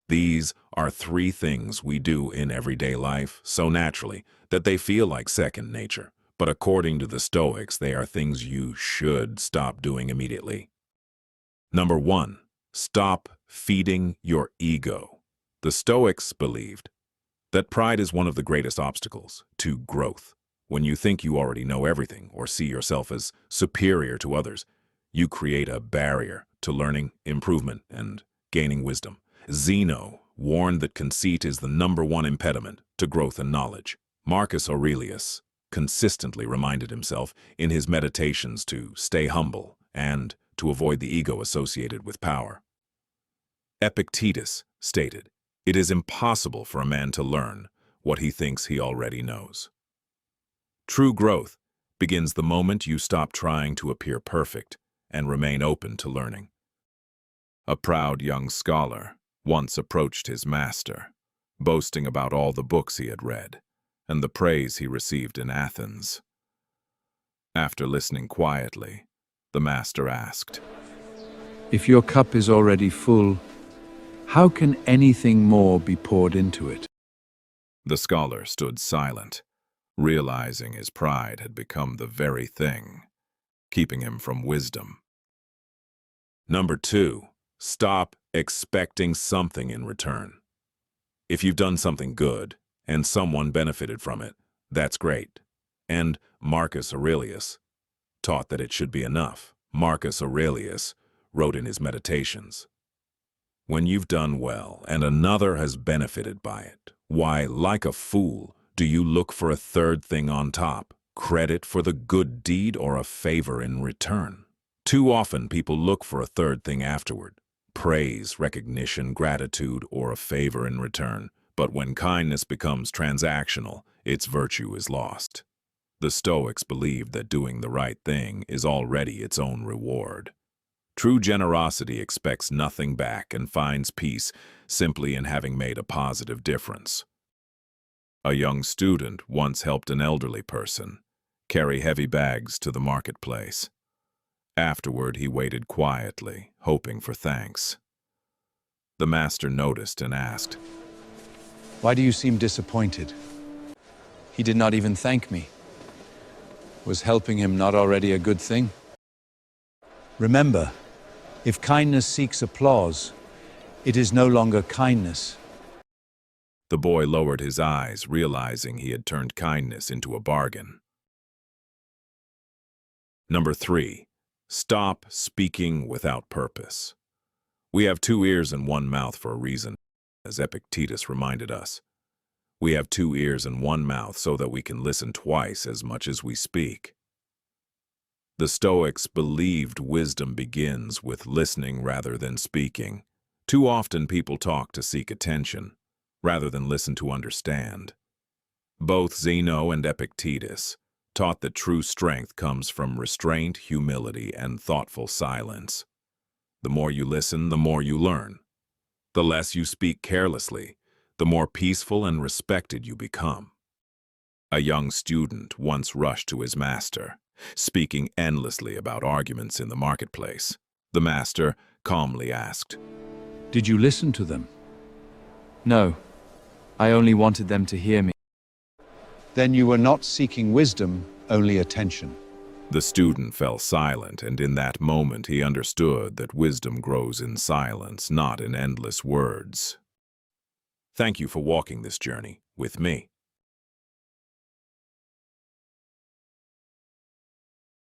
These are three things we do in everyday life so naturally that they feel like second nature. But according to the Stoics, they are things you should stop doing immediately. Number one, stop feeding your ego. The Stoics believed that pride is one of the greatest obstacles to growth. When you think you already know everything or see yourself as superior to others, you create a barrier to learning, improvement, and gaining wisdom. Zeno warned that conceit is the number one impediment to growth and knowledge. Marcus Aurelius consistently reminded himself in his meditations to stay humble and to avoid the ego associated with power. Epictetus stated, "It is impossible for a man to learn what he thinks he already knows." True growth begins the moment you stop trying to appear perfect and remain open to learning. A proud young scholar once approached his master, boasting about all the books he had read and the praise he received in Athens. After listening quietly, the master asked, If your cup is already full, how can anything more be poured into it? The scholar stood silent, realizing his pride had become the very thing keeping him from wisdom. Number two, stop expecting something in return. If you've done something good and someone benefited from it, that's great. And Marcus Aurelius taught that it should be enough. Marcus Aurelius wrote in his Meditations, "When you've done well and another has benefited by it, why, like a fool, do you look for a third thing on top? Credit for the good deed or a favor in return?" Too often people look for a third thing afterward: praise, recognition, gratitude, or a favor in return. But when kindness becomes transactional, its virtue is lost. The Stoics believed that doing the right thing is already its own reward. True generosity expects nothing back and finds peace simply in having made a positive difference. A young student once helped an elderly person carry heavy bags to the marketplace. Afterward, he waited quietly, hoping for thanks. The master noticed and asked, Why do you seem disappointed? He did not even thank me. Was helping him not already a good thing? Remember, if kindness seeks applause, it is no longer kindness. The boy lowered his eyes, realizing he had turned kindness into a bargain. Number three, stop speaking without purpose. We have two ears and one mouth for a reason, as Epictetus reminded us. We have two ears and one mouth so that we can listen twice as much as we speak. The Stoics believed wisdom begins with listening rather than speaking. Too often people talk to seek attention, rather than listen to understand. Both Zeno and Epictetus taught that true strength comes from restraint, humility, and thoughtful silence. The more you listen, the more you learn. The less you speak carelessly, the more peaceful and respected you become. A young student once rushed to his master, speaking endlessly about arguments in the marketplace. The master calmly asked, Did you listen to them? No, I only wanted them to hear me. Then you were not seeking wisdom, only attention. The student fell silent, and in that moment he understood that wisdom grows in silence, not in endless words. Thank you for walking this journey with me.